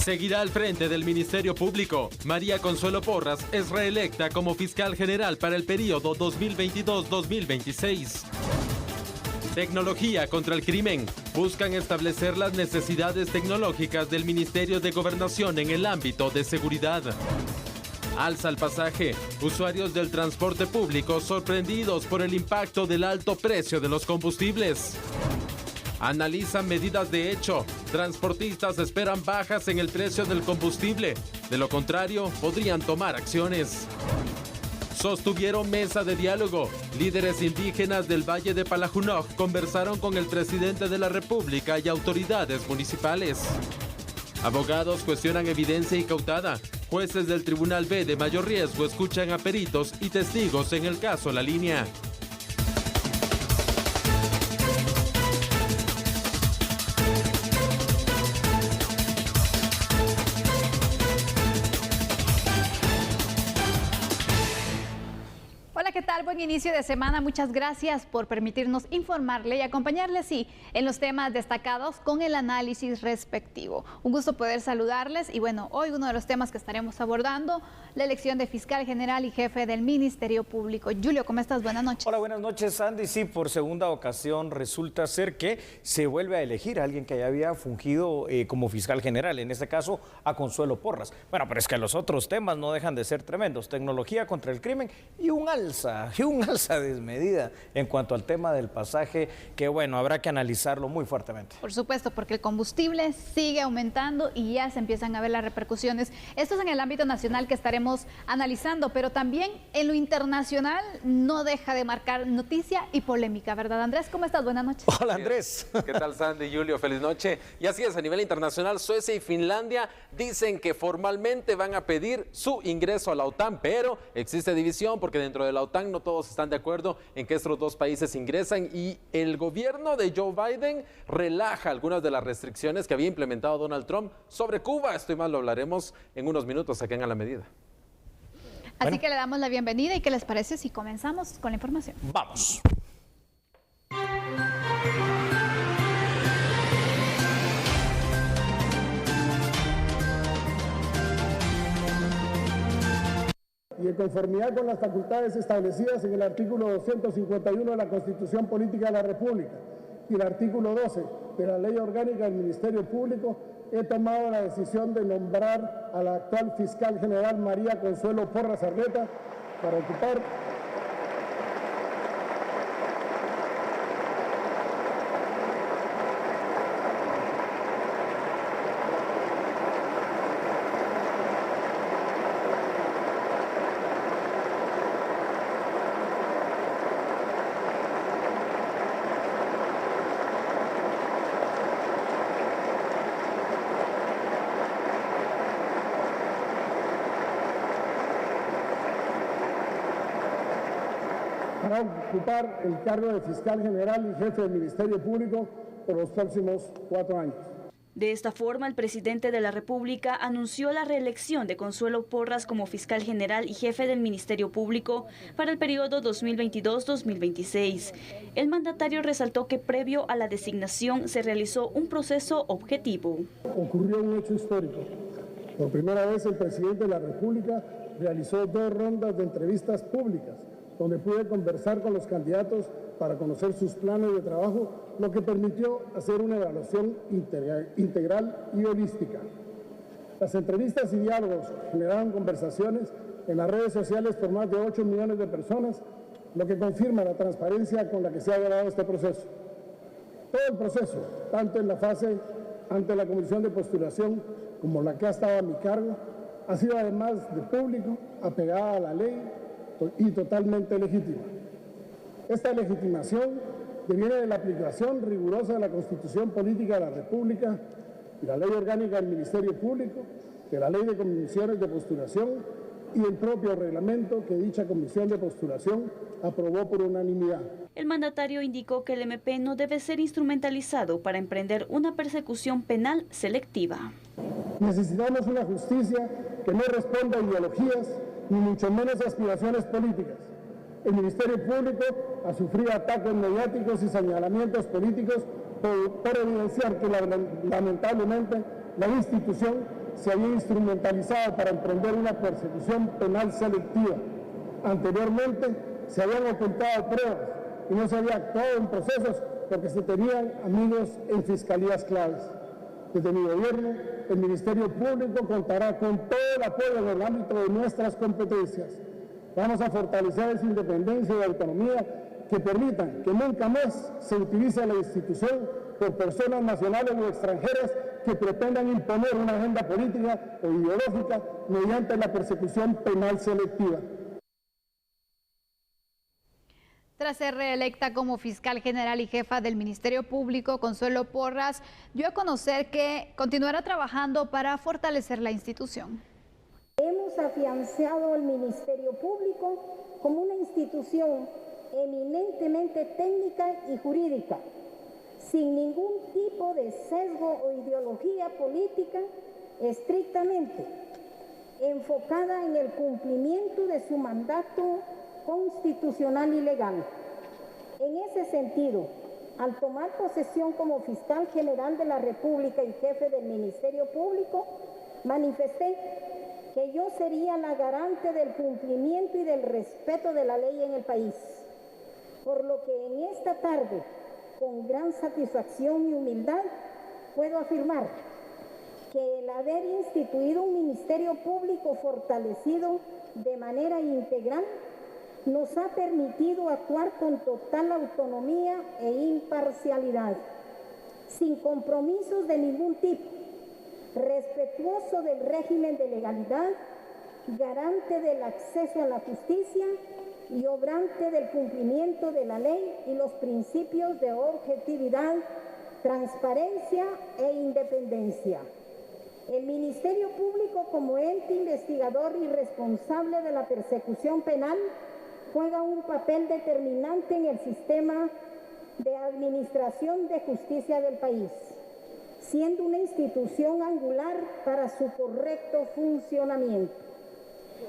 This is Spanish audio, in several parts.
Seguirá al frente del Ministerio Público. María Consuelo Porras es reelecta como fiscal general para el periodo 2022-2026. Tecnología contra el crimen. Buscan establecer las necesidades tecnológicas del Ministerio de Gobernación en el ámbito de seguridad. Alza el pasaje. Usuarios del transporte público sorprendidos por el impacto del alto precio de los combustibles. Analizan medidas de hecho. Transportistas esperan bajas en el precio del combustible. De lo contrario, podrían tomar acciones. Sostuvieron mesa de diálogo. Líderes indígenas del Valle de Palajunoj conversaron con el presidente de la República y autoridades municipales. Abogados cuestionan evidencia incautada. Jueces del Tribunal B de mayor riesgo escuchan a peritos y testigos en el caso La Línea. ¿Qué tal? Buen inicio de semana. Muchas gracias por permitirnos informarle y acompañarle así en los temas destacados con el análisis respectivo. Un gusto poder saludarles y bueno, hoy uno de los temas que estaremos abordando, la elección de fiscal general y jefe del Ministerio Público. Julio, ¿cómo estás? Buenas noches. Hola, buenas noches, Sandy. Sí, por segunda ocasión resulta ser que se vuelve a elegir a alguien que ya había fungido como fiscal general, en este caso a Consuelo Porras. Bueno, pero es que los otros temas no dejan de ser tremendos. Tecnología contra el crimen y un alza desmedida en cuanto al tema del pasaje, que bueno, habrá que analizarlo muy fuertemente. Por supuesto, porque el combustible sigue aumentando y ya se empiezan a ver las repercusiones. Esto es en el ámbito nacional que estaremos analizando, pero también en lo internacional no deja de marcar noticia y polémica, ¿verdad, Andrés? ¿Cómo estás? Buenas noches. Hola, Andrés. ¿Qué tal, Sandy, Julio? Feliz noche. Y así es, a nivel internacional, Suecia y Finlandia dicen que formalmente van a pedir su ingreso a la OTAN, pero existe división porque dentro de la OTAN no todos están de acuerdo en que estos dos países ingresan y el gobierno de Joe Biden relaja algunas de las restricciones que había implementado Donald Trump sobre Cuba. Esto y más lo hablaremos en unos minutos aquí en A la Medida. Así que le damos la bienvenida y ¿qué les parece si comenzamos con la información? Vamos. Y en conformidad con las facultades establecidas en el artículo 251 de la Constitución Política de la República y el artículo 12 de la Ley Orgánica del Ministerio Público, he tomado la decisión de nombrar a la actual fiscal general María Consuelo Porras Argueta para ocupar el cargo de fiscal general y jefe del Ministerio Público por los próximos 4 años. De esta forma, el presidente de la República anunció la reelección de Consuelo Porras como fiscal general y jefe del Ministerio Público para el periodo 2022-2026. El mandatario resaltó que previo a la designación se realizó un proceso objetivo. Ocurrió un hecho histórico. Por primera vez el presidente de la República realizó 2 rondas de entrevistas públicas donde pude conversar con los candidatos para conocer sus planes de trabajo, lo que permitió hacer una evaluación integral y holística. Las entrevistas y diálogos generaron conversaciones en las redes sociales por más de 8 millones de personas, lo que confirma la transparencia con la que se ha llevado este proceso. Todo el proceso, tanto en la fase ante la Comisión de Postulación como la que ha estado a mi cargo, ha sido además de público, apegada a la ley y totalmente legítima. Esta legitimación deviene de la aplicación rigurosa de la Constitución Política de la República y la Ley Orgánica del Ministerio Público, de la Ley de Comisiones de Postulación y el propio reglamento que dicha Comisión de Postulación aprobó por unanimidad. El mandatario indicó que el MP no debe ser instrumentalizado para emprender una persecución penal selectiva. Necesitamos una justicia que no responda a ideologías ni mucho menos aspiraciones políticas. El Ministerio Público ha sufrido ataques mediáticos y señalamientos políticos por evidenciar que lamentablemente la institución se había instrumentalizado para emprender una persecución penal selectiva. Anteriormente se habían ocultado pruebas y no se había actuado en procesos porque se tenían amigos en fiscalías claves. Desde mi gobierno, el Ministerio Público contará con todo el apoyo en el ámbito de nuestras competencias. Vamos a fortalecer esa independencia y autonomía que permitan que nunca más se utilice la institución por personas nacionales o extranjeras que pretendan imponer una agenda política o ideológica mediante la persecución penal selectiva. Tras ser reelecta como fiscal general y jefa del Ministerio Público, Consuelo Porras dio a conocer que continuará trabajando para fortalecer la institución. Hemos afianzado al Ministerio Público como una institución eminentemente técnica y jurídica, sin ningún tipo de sesgo o ideología política, estrictamente enfocada en el cumplimiento de su mandato constitucional y legal. En ese sentido, al tomar posesión como fiscal general de la República y jefe del Ministerio Público, manifesté que yo sería la garante del cumplimiento y del respeto de la ley en el país, por lo que en esta tarde, con gran satisfacción y humildad, puedo afirmar que el haber instituido un Ministerio Público fortalecido de manera integral nos ha permitido actuar con total autonomía e imparcialidad, sin compromisos de ningún tipo, respetuoso del régimen de legalidad, garante del acceso a la justicia y obrante del cumplimiento de la ley y los principios de objetividad, transparencia e independencia. El Ministerio Público, como ente investigador y responsable de la persecución penal, juega un papel determinante en el sistema de administración de justicia del país, siendo una institución angular para su correcto funcionamiento.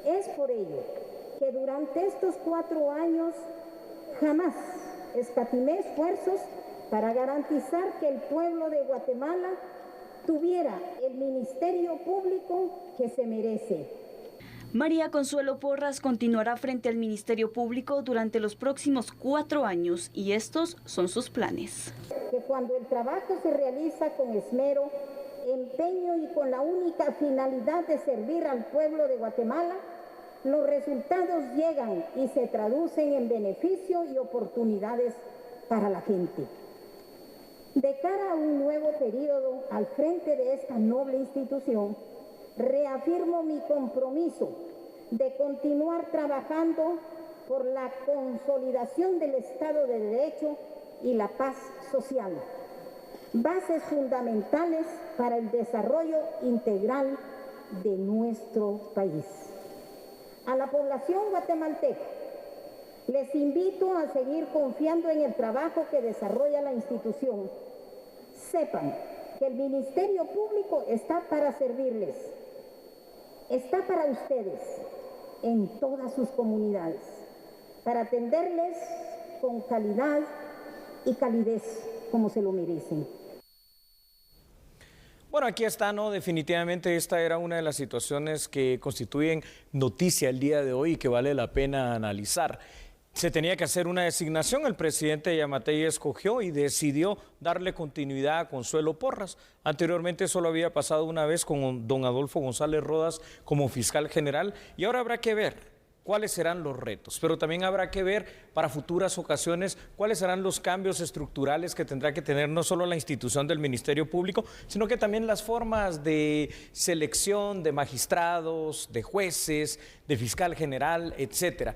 Es por ello que durante estos 4 años jamás escatimé esfuerzos para garantizar que el pueblo de Guatemala tuviera el Ministerio Público que se merece. María Consuelo Porras continuará frente al Ministerio Público durante los próximos 4 años y estos son sus planes. Que cuando el trabajo se realiza con esmero, empeño y con la única finalidad de servir al pueblo de Guatemala, los resultados llegan y se traducen en beneficio y oportunidades para la gente. De cara a un nuevo periodo al frente de esta noble institución, reafirmo mi compromiso de continuar trabajando por la consolidación del Estado de Derecho y la paz social, bases fundamentales para el desarrollo integral de nuestro país. A la población guatemalteca les invito a seguir confiando en el trabajo que desarrolla la institución. Sepan que el Ministerio Público está para servirles. Está para ustedes en todas sus comunidades, para atenderles con calidad y calidez como se lo merecen. Bueno, aquí está, ¿no? Definitivamente esta era una de las situaciones que constituyen noticia el día de hoy y que vale la pena analizar. Se tenía que hacer una designación, el presidente Yamatei escogió y decidió darle continuidad a Consuelo Porras. Anteriormente solo había pasado una vez con don Adolfo González Rodas como fiscal general y ahora habrá que ver cuáles serán los retos, pero también habrá que ver para futuras ocasiones cuáles serán los cambios estructurales que tendrá que tener no solo la institución del Ministerio Público, sino que también las formas de selección de magistrados, de jueces, de fiscal general, etcétera.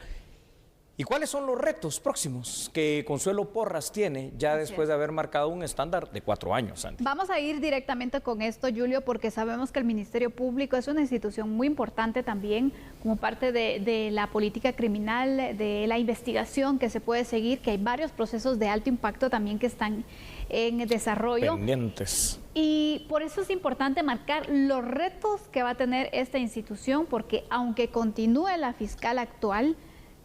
¿Y cuáles son los retos próximos que Consuelo Porras tiene ya después de haber marcado un estándar de 4 años, Sandy? Vamos a ir directamente con esto, Julio, porque sabemos que el Ministerio Público es una institución muy importante también como parte de la política criminal, de la investigación que se puede seguir, que hay varios procesos de alto impacto también que están en desarrollo. Pendientes. Y por eso es importante marcar los retos que va a tener esta institución, porque aunque continúe la fiscal actual,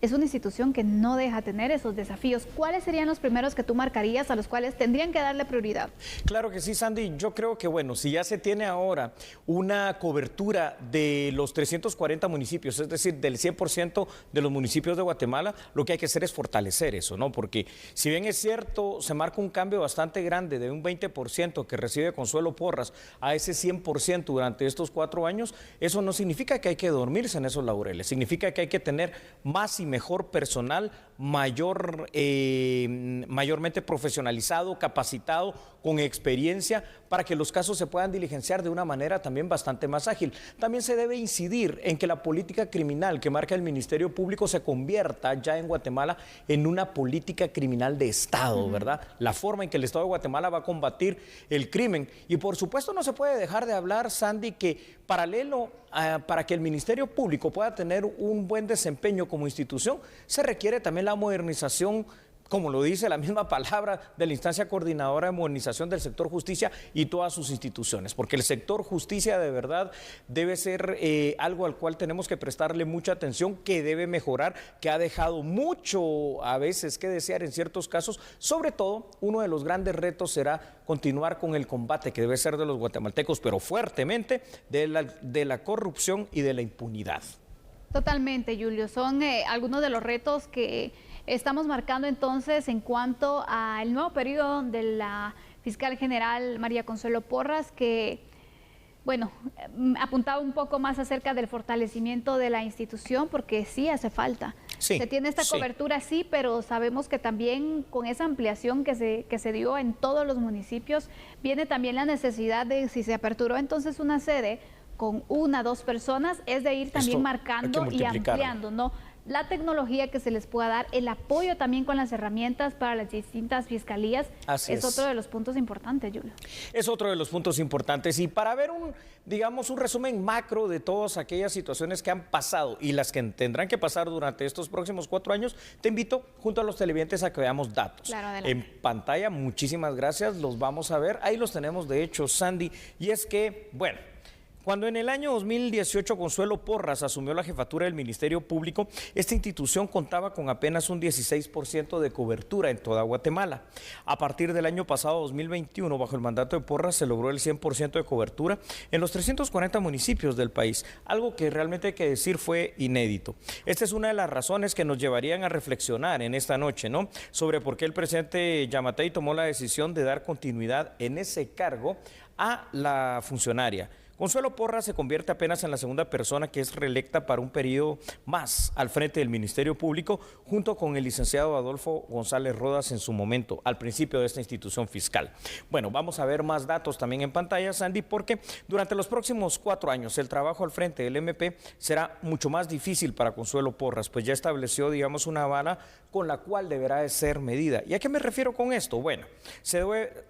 es una institución que no deja tener esos desafíos. ¿Cuáles serían los primeros que tú marcarías a los cuales tendrían que darle prioridad? Claro que sí, Sandy. Yo creo que, bueno, si ya se tiene ahora una cobertura de los 340 municipios, es decir, del 100% de los municipios de Guatemala, lo que hay que hacer es fortalecer eso, ¿no? Porque si bien es cierto, se marca un cambio bastante grande de un 20% que recibe Consuelo Porras a ese 100% durante estos 4 años, eso no significa que hay que dormirse en esos laureles, significa que hay que tener más y mejor personal, mayormente profesionalizado, capacitado, con experiencia, para que los casos se puedan diligenciar de una manera también bastante más ágil. También se debe incidir en que la política criminal que marca el Ministerio Público se convierta ya en Guatemala en una política criminal de Estado, ¿verdad? La forma en que el Estado de Guatemala va a combatir el crimen. Y por supuesto no se puede dejar de hablar, Sandy, que paralelo para que el Ministerio Público pueda tener un buen desempeño como institución, se requiere también la modernización, como lo dice la misma palabra, de la instancia coordinadora de modernización del sector justicia y todas sus instituciones, porque el sector justicia de verdad debe ser algo al cual tenemos que prestarle mucha atención, que debe mejorar, que ha dejado mucho a veces que desear en ciertos casos. Sobre todo, uno de los grandes retos será continuar con el combate que debe ser de los guatemaltecos, pero fuertemente, de la corrupción y de la impunidad. Totalmente, Julio. Son algunos de los retos que estamos marcando entonces en cuanto al nuevo periodo de la fiscal general María Consuelo Porras, que, bueno, apuntaba un poco más acerca del fortalecimiento de la institución, porque sí hace falta. Sí, se tiene esta cobertura, sí, pero sabemos que también con esa ampliación que se dio en todos los municipios, viene también la necesidad de, si se aperturó entonces una sede con 1 o 2 personas, es de ir también marcando y ampliando, ¿no? La tecnología que se les pueda dar, el apoyo también con las herramientas para las distintas fiscalías, es otro de los puntos importantes, Julio. Es otro de los puntos importantes. Y para ver digamos, un resumen macro de todas aquellas situaciones que han pasado y las que tendrán que pasar durante estos próximos 4 años, te invito junto a los televidentes a que veamos datos. Claro, adelante. En pantalla, muchísimas gracias, los vamos a ver. Ahí los tenemos, de hecho, Sandy. Y es que, bueno, cuando en el año 2018 Consuelo Porras asumió la jefatura del Ministerio Público, esta institución contaba con apenas un 16% de cobertura en toda Guatemala. A partir del año pasado, 2021, bajo el mandato de Porras, se logró el 100% de cobertura en los 340 municipios del país, algo que realmente hay que decir fue inédito. Esta es una de las razones que nos llevarían a reflexionar en esta noche, ¿no?, sobre por qué el presidente Yamatei tomó la decisión de dar continuidad en ese cargo a la funcionaria. Consuelo Porras se convierte apenas en la segunda persona que es reelecta para un periodo más al frente del Ministerio Público, junto con el licenciado Adolfo González Rodas en su momento, al principio de esta institución fiscal. Bueno, vamos a ver más datos también en pantalla, Sandy, porque durante los próximos 4 años el trabajo al frente del MP será mucho más difícil para Consuelo Porras, pues ya estableció, digamos, una vara con la cual deberá de ser medida. ¿Y a qué me refiero con esto? Bueno, se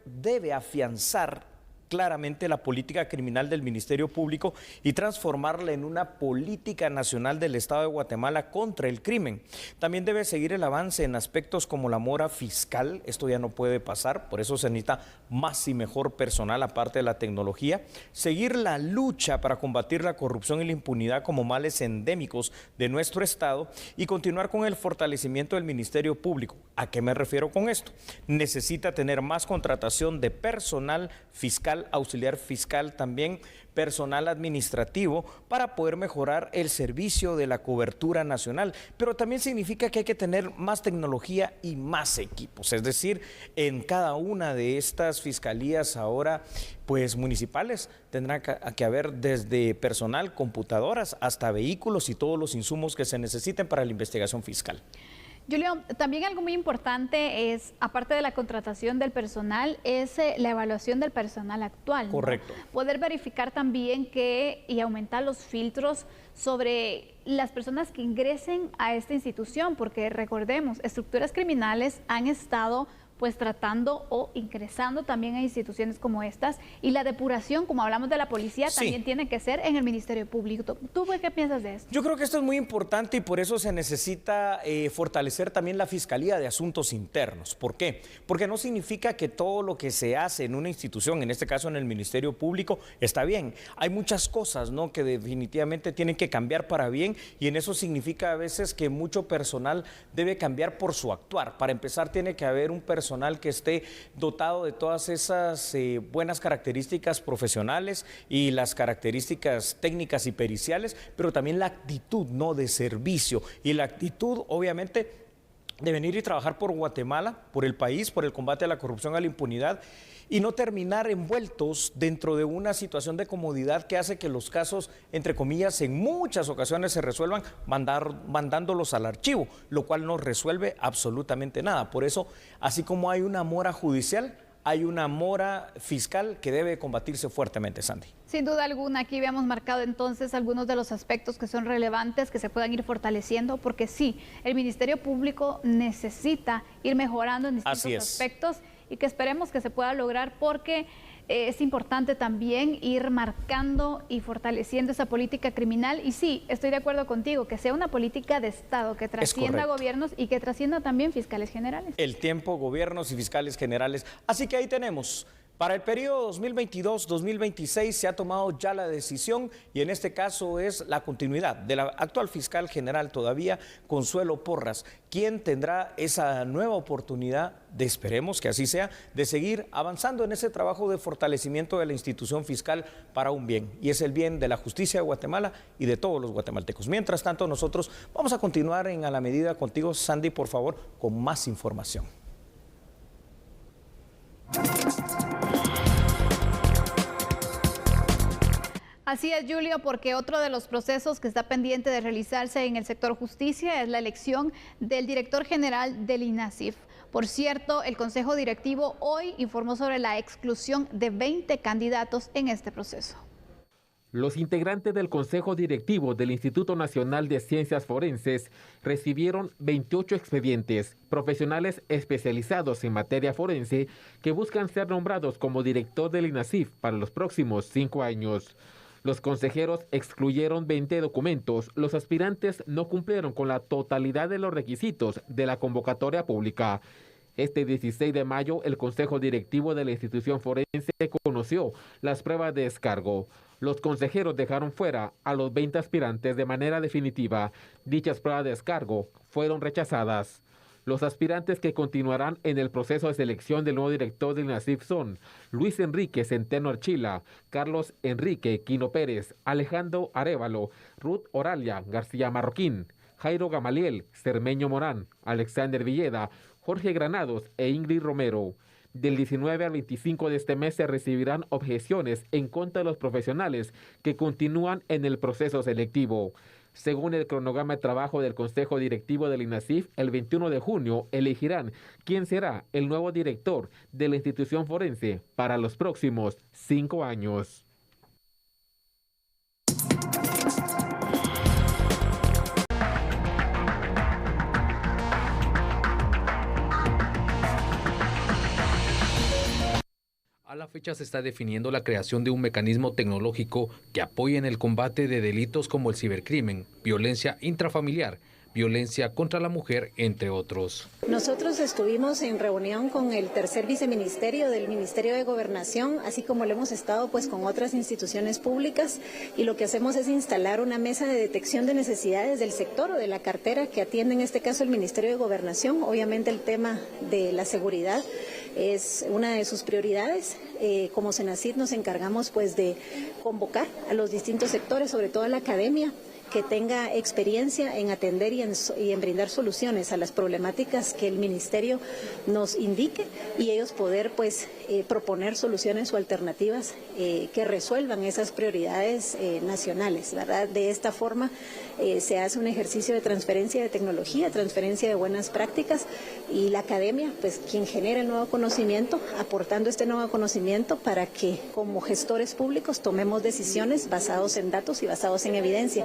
debe afianzar claramente la política criminal del Ministerio Público y transformarla en una política nacional del Estado de Guatemala contra el crimen. También debe seguir el avance en aspectos como la mora fiscal, esto ya no puede pasar, por eso se necesita más y mejor personal aparte de la tecnología, seguir la lucha para combatir la corrupción y la impunidad como males endémicos de nuestro Estado y continuar con el fortalecimiento del Ministerio Público. ¿A qué me refiero con esto? Necesita tener más contratación de personal fiscal, auxiliar fiscal, también personal administrativo, para poder mejorar el servicio de la cobertura nacional. Pero también significa que hay que tener más tecnología y más equipos, es decir, en cada una de estas fiscalías ahora, pues municipales, tendrá que haber desde personal, computadoras, hasta vehículos y todos los insumos que se necesiten para la investigación fiscal. Julio, también algo muy importante es, aparte de la contratación del personal, es la evaluación del personal actual, ¿no? Correcto. Poder verificar también y aumentar los filtros sobre las personas que ingresen a esta institución, porque recordemos, estructuras criminales han estado pues tratando o ingresando también a instituciones como estas. Y la depuración, como hablamos de la policía, también tiene que ser en el Ministerio Público. ¿Tú qué piensas de esto? Yo creo que esto es muy importante y por eso se necesita fortalecer también la Fiscalía de Asuntos Internos. ¿Por qué? Porque no significa que todo lo que se hace en una institución, en este caso en el Ministerio Público, está bien. Hay muchas cosas, ¿no?, que definitivamente tienen que cambiar para bien, y en eso significa a veces que mucho personal debe cambiar por su actuar. Para empezar, tiene que haber un personal que esté dotado de todas esas buenas características profesionales y las características técnicas y periciales, pero también la actitud, ¿no?, de servicio, y la actitud, obviamente, de venir y trabajar por Guatemala, por el país, por el combate a la corrupción, a la impunidad, y no terminar envueltos dentro de una situación de comodidad que hace que los casos, entre comillas, en muchas ocasiones se resuelvan mandándolos al archivo, lo cual no resuelve absolutamente nada. Por eso, así como hay una mora judicial, hay una mora fiscal que debe combatirse fuertemente, Sandy. Sin duda alguna, aquí habíamos marcado entonces algunos de los aspectos que son relevantes, que se puedan ir fortaleciendo, porque sí, el Ministerio Público necesita ir mejorando en distintos aspectos y que esperemos que se pueda lograr, porque es importante también ir marcando y fortaleciendo esa política criminal. Y sí, estoy de acuerdo contigo, que sea una política de Estado, que trascienda gobiernos y que trascienda también fiscales generales. El tiempo, gobiernos y fiscales generales. Así que ahí tenemos. Para el periodo 2022-2026 se ha tomado ya la decisión, y en este caso es la continuidad de la actual fiscal general todavía, Consuelo Porras, quien tendrá esa nueva oportunidad, esperemos que así sea, de seguir avanzando en ese trabajo de fortalecimiento de la institución fiscal para un bien, y es el bien de la justicia de Guatemala y de todos los guatemaltecos. Mientras tanto, nosotros vamos a continuar en A la Medida contigo, Sandy, por favor, con más información. Así es, Julio, porque otro de los procesos que está pendiente de realizarse en el sector justicia es la elección del director general del INASIF. Por cierto, el Consejo Directivo hoy informó sobre la exclusión de 20 candidatos en este proceso. Los integrantes del Consejo Directivo del Instituto Nacional de Ciencias Forenses recibieron 28 expedientes, profesionales especializados en materia forense que buscan ser nombrados como director del INASIF para los próximos 5 años. Los consejeros excluyeron 20 documentos. Los aspirantes no cumplieron con la totalidad de los requisitos de la convocatoria pública. Este 16 de mayo, el Consejo Directivo de la institución forense conoció las pruebas de descargo. Los consejeros dejaron fuera a los 20 aspirantes de manera definitiva. Dichas pruebas de descargo fueron rechazadas. Los aspirantes que continuarán en el proceso de selección del nuevo director del INASIF son Luis Enrique Centeno Archila, Carlos Enrique Quino Pérez, Alejandro Arévalo, Ruth Oralia García Marroquín, Jairo Gamaliel Cermeño Morán, Alexander Villeda, Jorge Granados e Ingrid Romero. Del 19 al 25 de este mes se recibirán objeciones en contra de los profesionales que continúan en el proceso selectivo. Según el cronograma de trabajo del Consejo Directivo del INASIF, el 21 de junio elegirán quién será el nuevo director de la institución forense para los próximos 5 años. A la fecha se está definiendo la creación de un mecanismo tecnológico que apoye en el combate de delitos como el cibercrimen, violencia intrafamiliar, violencia contra la mujer, entre otros. Nosotros estuvimos en reunión con el tercer viceministerio del Ministerio de Gobernación, así como lo hemos estado pues con otras instituciones públicas, y lo que hacemos es instalar una mesa de detección de necesidades del sector o de la cartera que atiende en este caso el Ministerio de Gobernación. Obviamente el tema de la seguridad es una de sus prioridades. Como Senacid nos encargamos pues de convocar a los distintos sectores, sobre todo a la academia, que tenga experiencia en atender y en brindar soluciones a las problemáticas que el ministerio nos indique, y ellos poder pues proponer soluciones o alternativas que resuelvan esas prioridades nacionales, ¿verdad? De esta forma se hace un ejercicio de transferencia de tecnología, transferencia de buenas prácticas, y la academia, pues quien genera el nuevo conocimiento, aportando este nuevo conocimiento para que como gestores públicos tomemos decisiones basados en datos y basados en evidencia.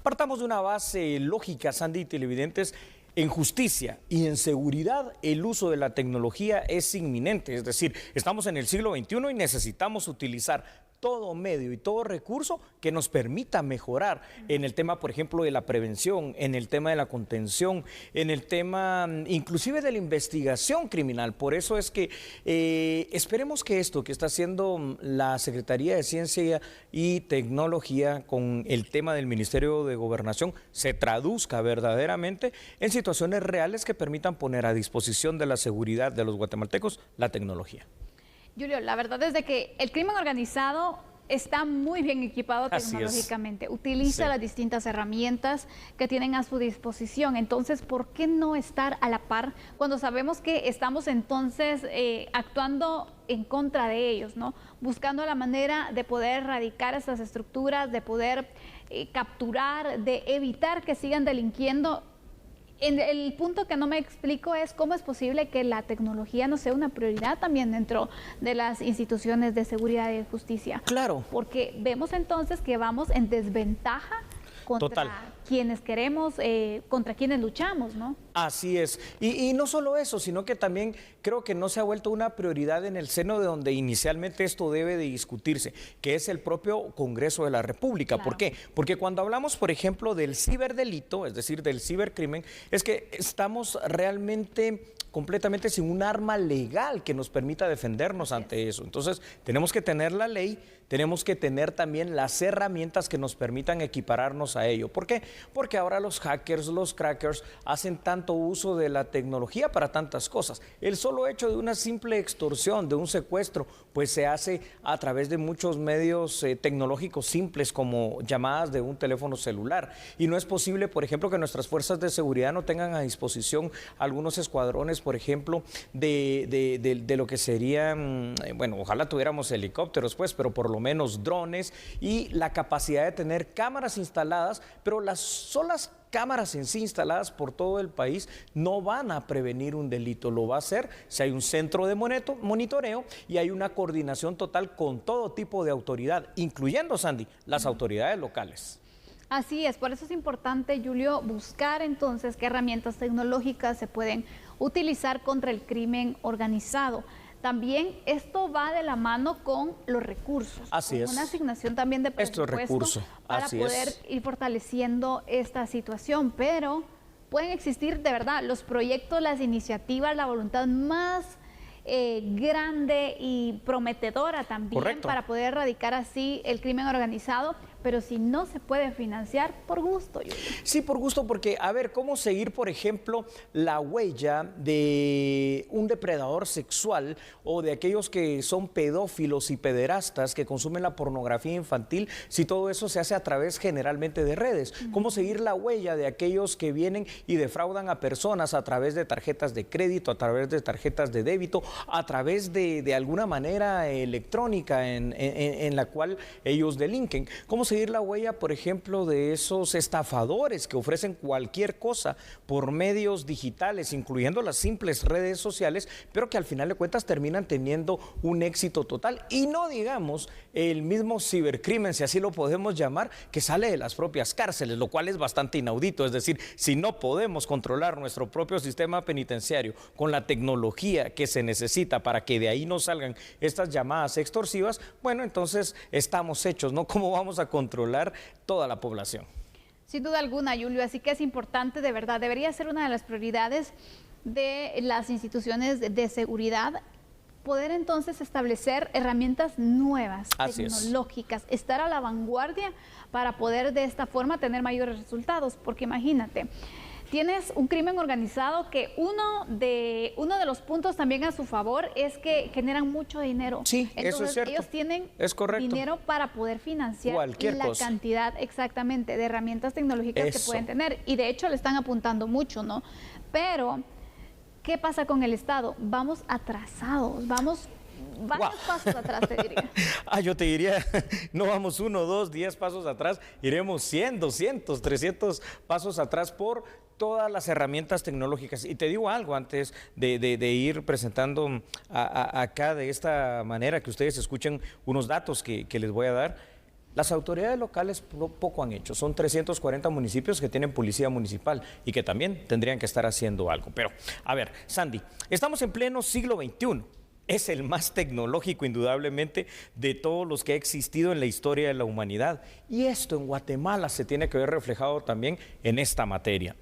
Partamos de una base lógica, Sandy y televidentes. en justicia y en seguridad el uso de la tecnología es inminente, es decir, estamos en el siglo XXI y necesitamos utilizar todo medio y todo recurso que nos permita mejorar en el tema, por ejemplo, de la prevención, en el tema de la contención, en el tema inclusive de la investigación criminal. Por eso es que esperemos que esto que está haciendo la Secretaría de Ciencia y Tecnología con el tema del Ministerio de Gobernación se traduzca verdaderamente en situaciones reales que permitan poner a disposición de la seguridad de los guatemaltecos la tecnología. Julio, la verdad es de que el crimen organizado está muy bien equipado tecnológicamente, utiliza las distintas herramientas que tienen a su disposición. Entonces, ¿por qué no estar a la par cuando sabemos que estamos entonces actuando en contra de ellos, ¿no? Buscando la manera de poder erradicar esas estructuras, de poder capturar, de evitar que sigan delinquiendo? El punto que no me explico es cómo es posible que la tecnología no sea una prioridad también dentro de las instituciones de seguridad y justicia. Claro. Porque vemos entonces que vamos en desventaja contra quienes queremos, contra quienes luchamos, ¿no? Así es. Y no solo eso, sino que también creo que no se ha vuelto una prioridad en el seno de donde inicialmente esto debe de discutirse, que es el propio Congreso de la República. Claro. ¿Por qué? Porque cuando hablamos, por ejemplo, del ciberdelito, es decir, del cibercrimen, es que estamos realmente completamente sin un arma legal que nos permita defendernos ante eso. Entonces, tenemos que tener la ley, tenemos que tener también las herramientas que nos permitan equipararnos a ello. ¿Por qué? Porque ahora los hackers, los crackers, hacen tanto uso de la tecnología para tantas cosas. El solo hecho de una simple extorsión, de un secuestro, pues se hace a través de muchos medios tecnológicos simples como llamadas de un teléfono celular. Y no es posible, por ejemplo, que nuestras fuerzas de seguridad no tengan a disposición algunos escuadrones, por ejemplo, de lo que serían, bueno, ojalá tuviéramos helicópteros, pues, pero por lo menos drones y la capacidad de tener cámaras instaladas, pero las solas cámaras en sí instaladas por todo el país no van a prevenir un delito, lo va a hacer si hay un centro de monitoreo y hay una coordinación total con todo tipo de autoridad, incluyendo, Sandy, las autoridades locales. Así es, por eso es importante, Julio, buscar entonces qué herramientas tecnológicas se pueden utilizar contra el crimen organizado. También esto va de la mano con los recursos. Así es. Una asignación también de presupuesto para poder ir fortaleciendo esta situación. Pero pueden existir de verdad los proyectos, las iniciativas, la voluntad más grande y prometedora también. Correcto. Para poder erradicar así el crimen organizado. Pero si no se puede financiar, por gusto. Sí, por gusto, porque, a ver, ¿cómo seguir, por ejemplo, la huella de un depredador sexual o de aquellos que son pedófilos y pederastas que consumen la pornografía infantil si todo eso se hace a través generalmente de redes? ¿Cómo seguir la huella de aquellos que vienen y defraudan a personas a través de tarjetas de crédito, a través de tarjetas de débito, a través de alguna manera electrónica en la cual ellos delinquen? ¿Cómo seguir la huella, por ejemplo, de esos estafadores que ofrecen cualquier cosa por medios digitales, incluyendo las simples redes sociales, pero que al final de cuentas terminan teniendo un éxito total? Y no digamos el mismo cibercrimen, si así lo podemos llamar, que sale de las propias cárceles, lo cual es bastante inaudito. Es decir, si no podemos controlar nuestro propio sistema penitenciario con la tecnología que se necesita para que de ahí no salgan estas llamadas extorsivas, bueno, entonces estamos hechos, ¿no? ¿Cómo vamos a controlar toda la población? Sin duda alguna, Julio, así que es importante, de verdad, debería ser una de las prioridades de las instituciones de seguridad, poder entonces establecer herramientas nuevas, tecnológicas, estar a la vanguardia para poder de esta forma tener mayores resultados, porque imagínate, tienes un crimen organizado que uno de los puntos también a su favor es que generan mucho dinero. Sí, entonces, eso es cierto. Ellos tienen dinero para poder financiar cualquier cosa. Cantidad exactamente de herramientas tecnológicas que pueden tener. Y de hecho le están apuntando mucho, ¿no? Pero, ¿qué pasa con el Estado? Vamos atrasados, vamos varios pasos atrás, te diría. Yo te diría, no vamos 1, 2, 10 pasos atrás, iremos 100, 200, 300 pasos atrás por todas las herramientas tecnológicas. Y te digo algo antes de ir presentando acá de esta manera, que ustedes escuchen unos datos que les voy a dar. Las autoridades locales poco han hecho. Son 340 municipios que tienen policía municipal y que también tendrían que estar haciendo algo. Pero, a ver, Sandy, estamos en pleno siglo XXI. Es el más tecnológico, indudablemente, de todos los que ha existido en la historia de la humanidad. Y esto en Guatemala se tiene que ver reflejado también en esta materia.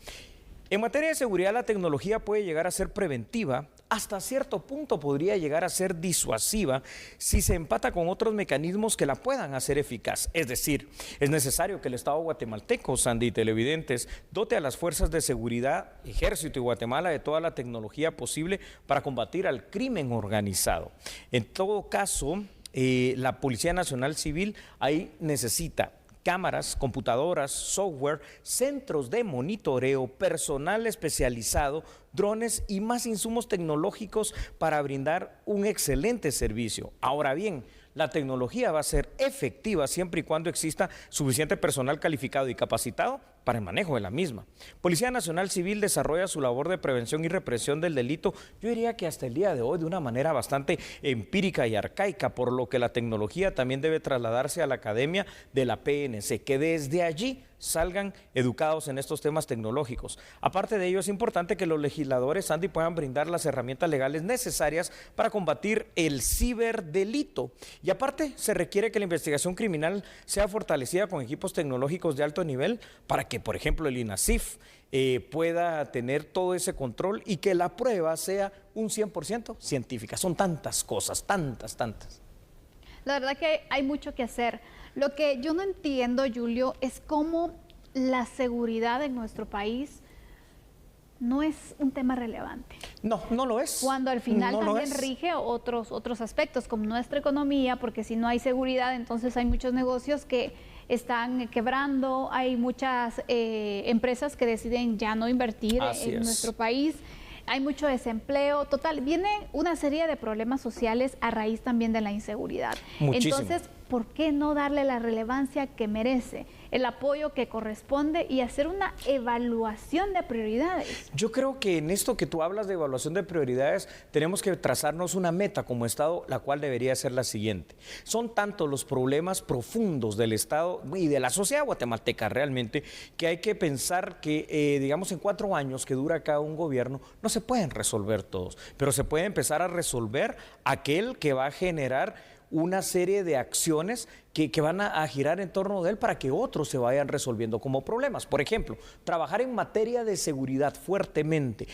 En materia de seguridad, la tecnología puede llegar a ser preventiva, hasta cierto punto podría llegar a ser disuasiva si se empata con otros mecanismos que la puedan hacer eficaz. Es decir, es necesario que el Estado guatemalteco, Sandy y televidentes, dote a las fuerzas de seguridad, Ejército y Guatemala de toda la tecnología posible para combatir al crimen organizado. En todo caso, la Policía Nacional Civil ahí necesita cámaras, computadoras, software, centros de monitoreo, personal especializado, drones y más insumos tecnológicos para brindar un excelente servicio. Ahora bien, la tecnología va a ser efectiva siempre y cuando exista suficiente personal calificado y capacitado para el manejo de la misma. Policía Nacional Civil desarrolla su labor de prevención y represión del delito, yo diría que hasta el día de hoy de una manera bastante empírica y arcaica, por lo que la tecnología también debe trasladarse a la academia de la PNC, que desde allí salgan educados en estos temas tecnológicos. Aparte de ello, es importante que los legisladores, Andy, puedan brindar las herramientas legales necesarias para combatir el ciberdelito. Y aparte, se requiere que la investigación criminal sea fortalecida con equipos tecnológicos de alto nivel para que, por ejemplo, el INASIF pueda tener todo ese control y que la prueba sea un 100% científica. Son tantas cosas, tantas. La verdad que hay mucho que hacer. Lo que yo no entiendo, Julio, es cómo la seguridad en nuestro país no es un tema relevante. No, no lo es. Cuando al final también rige otros aspectos, como nuestra economía, porque si no hay seguridad, entonces hay muchos negocios que están quebrando, hay muchas empresas que deciden ya no invertir en nuestro país. Hay mucho desempleo, total, viene una serie de problemas sociales a raíz también de la inseguridad. Muchísimo. Entonces, ¿por qué no darle la relevancia que merece, el apoyo que corresponde y hacer una evaluación de prioridades? Yo creo que en esto que tú hablas de evaluación de prioridades, tenemos que trazarnos una meta como Estado, la cual debería ser la siguiente. Son tantos los problemas profundos del Estado y de la sociedad guatemalteca realmente, que hay que pensar que, digamos, en 4 años que dura cada un gobierno, no se pueden resolver todos, pero se puede empezar a resolver aquel que va a generar una serie de acciones que van a girar en torno de él para que otros se vayan resolviendo como problemas. Por ejemplo, trabajar en materia de seguridad fuertemente,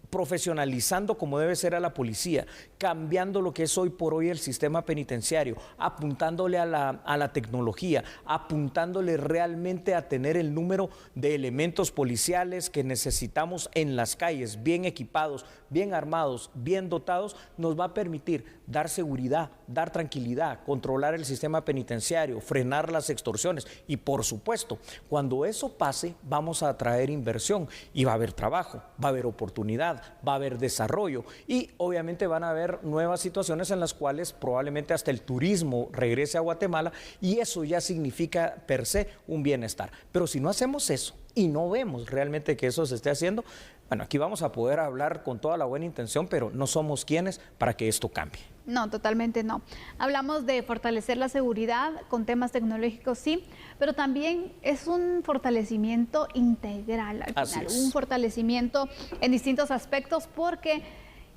profesionalizando como debe ser a la policía, cambiando lo que es hoy por hoy el sistema penitenciario, apuntándole a la tecnología, apuntándole realmente a tener el número de elementos policiales que necesitamos en las calles, bien equipados, bien armados, bien dotados, nos va a permitir dar seguridad, dar tranquilidad, controlar el sistema penitenciario, frenar las extorsiones y, por supuesto, cuando eso pase, vamos a atraer inversión y va a haber trabajo, va a haber oportunidad, va a haber desarrollo y obviamente van a haber nuevas situaciones en las cuales probablemente hasta el turismo regrese a Guatemala y eso ya significa per se un bienestar. Pero si no hacemos eso y no vemos realmente que eso se esté haciendo, bueno, aquí vamos a poder hablar con toda la buena intención, pero no somos quienes para que esto cambie. No, totalmente no. Hablamos de fortalecer la seguridad con temas tecnológicos, sí, pero también es un fortalecimiento integral al final, un fortalecimiento en distintos aspectos, porque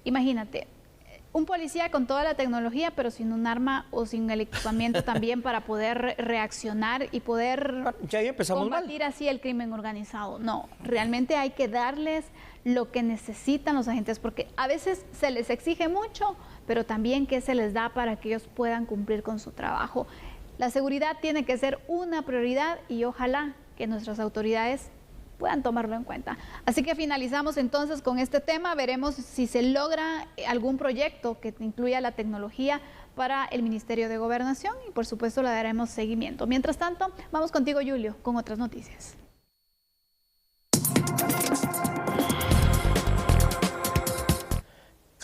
imagínate, un policía con toda la tecnología, pero sin un arma o sin el equipamiento también para poder reaccionar y poder combatir así el crimen organizado. No, realmente hay que darles lo que necesitan los agentes, porque a veces se les exige mucho, pero también qué se les da para que ellos puedan cumplir con su trabajo. La seguridad tiene que ser una prioridad y ojalá que nuestras autoridades puedan tomarlo en cuenta. Así que finalizamos entonces con este tema, veremos si se logra algún proyecto que incluya la tecnología para el Ministerio de Gobernación y por supuesto le daremos seguimiento. Mientras tanto, vamos contigo, Julio, con otras noticias.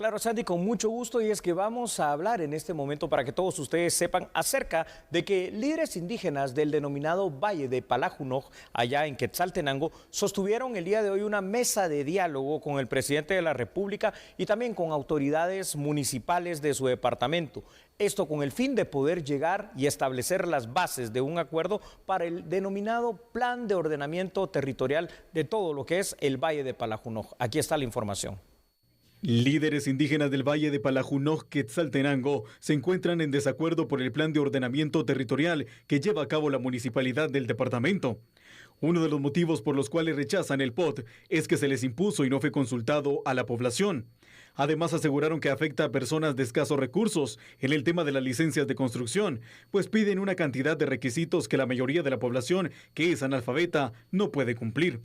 Claro, Sandy, con mucho gusto, y es que vamos a hablar en este momento para que todos ustedes sepan acerca de que líderes indígenas del denominado Valle de Palajunoj, allá en Quetzaltenango, sostuvieron el día de hoy una mesa de diálogo con el presidente de la República y también con autoridades municipales de su departamento. Esto con el fin de poder llegar y establecer las bases de un acuerdo para el denominado Plan de Ordenamiento Territorial de todo lo que es el Valle de Palajunoj. Aquí está la información. Líderes indígenas del Valle de Palajunoj, Quetzaltenango, se encuentran en desacuerdo por el plan de ordenamiento territorial que lleva a cabo la municipalidad del departamento. Uno de los motivos por los cuales rechazan el POT es que se les impuso y no fue consultado a la población. Además, aseguraron que afecta a personas de escasos recursos en el tema de las licencias de construcción, pues piden una cantidad de requisitos que la mayoría de la población, que es analfabeta, no puede cumplir.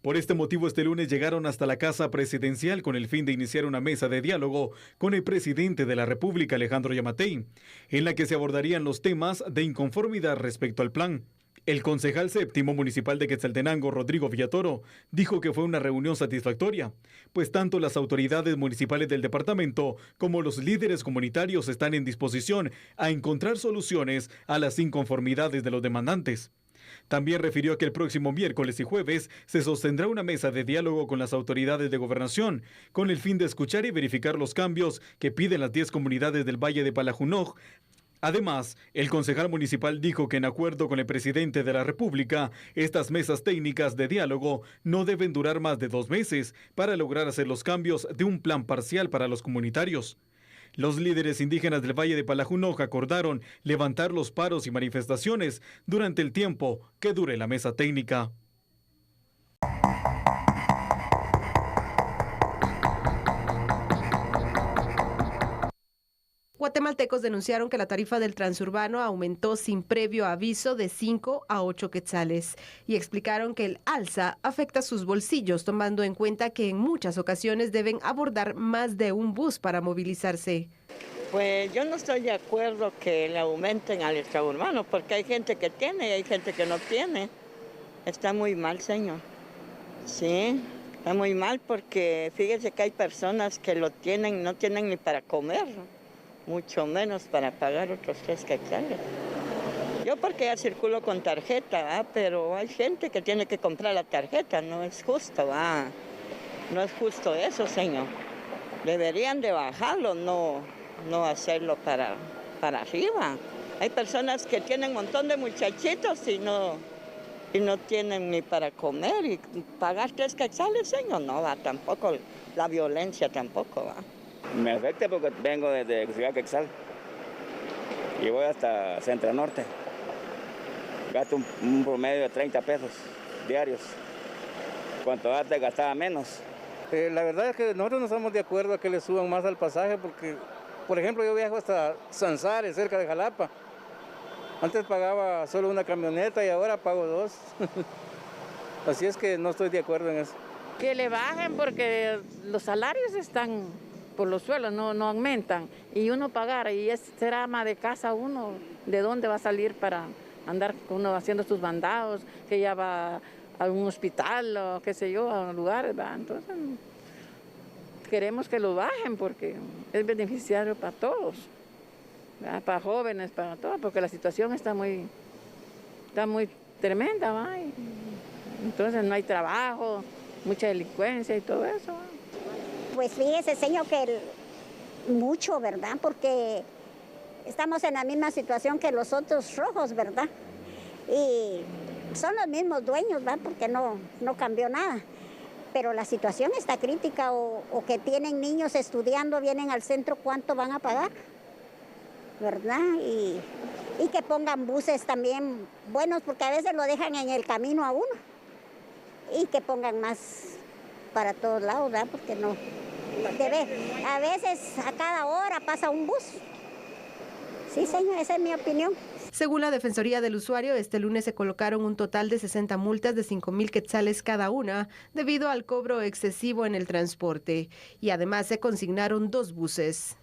Por este motivo, este lunes llegaron hasta la Casa Presidencial con el fin de iniciar una mesa de diálogo con el presidente de la República, Alejandro Yamatei, en la que se abordarían los temas de inconformidad respecto al plan. El concejal séptimo municipal de Quetzaltenango, Rodrigo Villatoro, dijo que fue una reunión satisfactoria, pues tanto las autoridades municipales del departamento como los líderes comunitarios están en disposición a encontrar soluciones a las inconformidades de los demandantes. También refirió que el próximo miércoles y jueves se sostendrá una mesa de diálogo con las autoridades de gobernación, con el fin de escuchar y verificar los cambios que piden las 10 comunidades del Valle de Palajunoj. Además, el concejal municipal dijo que en acuerdo con el presidente de la República, estas mesas técnicas de diálogo no deben durar más de 2 meses para lograr hacer los cambios de un plan parcial para los comunitarios. Los líderes indígenas del Valle de Palajunoj acordaron levantar los paros y manifestaciones durante el tiempo que dure la mesa técnica. Guatemaltecos denunciaron que la tarifa del transurbano aumentó sin previo aviso de 5 a 8 quetzales y explicaron que el alza afecta sus bolsillos, tomando en cuenta que en muchas ocasiones deben abordar más de un bus para movilizarse. Pues yo no estoy de acuerdo que le aumenten al extraurbano, porque hay gente que tiene y hay gente que no tiene. Está muy mal, señor. Sí, está muy mal porque fíjese que hay personas que lo tienen, no tienen ni para comer, mucho menos para pagar otros 3 quetzales. Yo porque ya circulo con tarjeta, pero hay gente que tiene que comprar la tarjeta, no es justo, no es justo eso, señor. Deberían de bajarlo, no hacerlo para arriba. Hay personas que tienen un montón de muchachitos y no tienen ni para comer y pagar 3 quetzales, señor, no va, tampoco, la violencia tampoco va. Me afecta porque vengo desde Ciudad Quetzal y voy hasta Centro Norte. Gasto un promedio de 30 pesos diarios. Cuanto antes gastaba menos. La verdad es que nosotros no estamos de acuerdo a que le suban más al pasaje porque, por ejemplo, yo viajo hasta Sanzares, cerca de Jalapa. Antes pagaba solo una camioneta y ahora pago 2. Así es que no estoy de acuerdo en eso. Que le bajen porque los salarios están por los suelos, no aumentan. Y uno pagar, y ser ama de casa uno, ¿de dónde va a salir para andar uno haciendo sus mandados, que ya va a un hospital o qué sé yo, a un lugar, ¿verdad? Entonces queremos que lo bajen porque es beneficiario para todos, ¿verdad? Para jóvenes, para todos, porque la situación está muy tremenda, ¿verdad? Entonces no hay trabajo, mucha delincuencia y todo eso, ¿verdad? Pues fíjese, señor, que mucho, ¿verdad? Porque estamos en la misma situación que los otros rojos, ¿verdad? Y son los mismos dueños, ¿verdad? Porque no cambió nada. Pero la situación está crítica o que tienen niños estudiando, vienen al centro, ¿cuánto van a pagar? ¿Verdad? Y que pongan buses también buenos, porque a veces lo dejan en el camino a uno. Y que pongan más para todos lados, ¿verdad? Porque no... A veces a cada hora pasa un bus. Sí, señor, esa es mi opinión. Según la Defensoría del Usuario, este lunes se colocaron un total de 60 multas de 5,000 quetzales cada una debido al cobro excesivo en el transporte. Y además se consignaron 2 buses.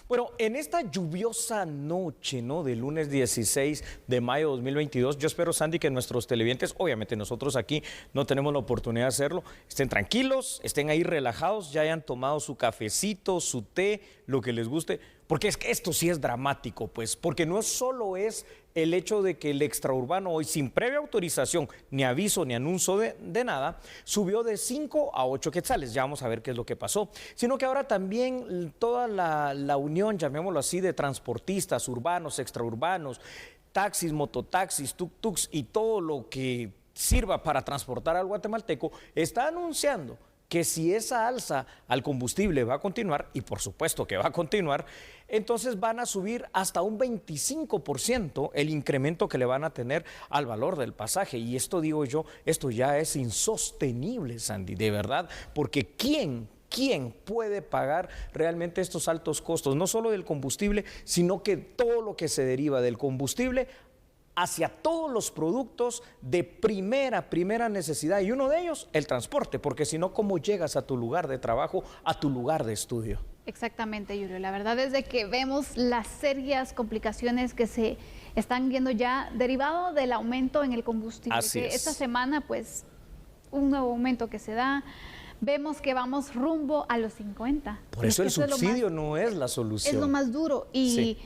Bueno, en esta lluviosa noche, ¿no?, del lunes 16 de mayo de 2022, yo espero, Sandy, que nuestros televidentes, obviamente nosotros aquí no tenemos la oportunidad de hacerlo, estén tranquilos, estén ahí relajados, ya hayan tomado su cafecito, su té, lo que les guste, porque es que esto sí es dramático, pues, porque no solo es el hecho de que el extraurbano hoy, sin previa autorización, ni aviso, ni anuncio de nada, subió de 5 a 8 quetzales. Ya vamos a ver qué es lo que pasó. Sino que ahora también toda la unión, llamémoslo así, de transportistas urbanos, extraurbanos, taxis, mototaxis, tuk-tuks y todo lo que sirva para transportar al guatemalteco, está anunciando que si esa alza al combustible va a continuar, y por supuesto que va a continuar, entonces van a subir hasta un 25% el incremento que le van a tener al valor del pasaje. Y esto, digo yo, esto ya es insostenible, Sandy, de verdad, porque ¿quién puede pagar realmente estos altos costos? No solo del combustible, sino que todo lo que se deriva del combustible hacia todos los productos de primera necesidad, y uno de ellos, el transporte, porque si no, ¿cómo llegas a tu lugar de trabajo, a tu lugar de estudio? Exactamente, Julio. La verdad es de que vemos las serias complicaciones que se están viendo ya derivado del aumento en el combustible. Así es. Esta semana, pues, un nuevo aumento que se da. Vemos que vamos rumbo a los 50. Por eso el subsidio no es la solución. Es lo más duro. Y sí,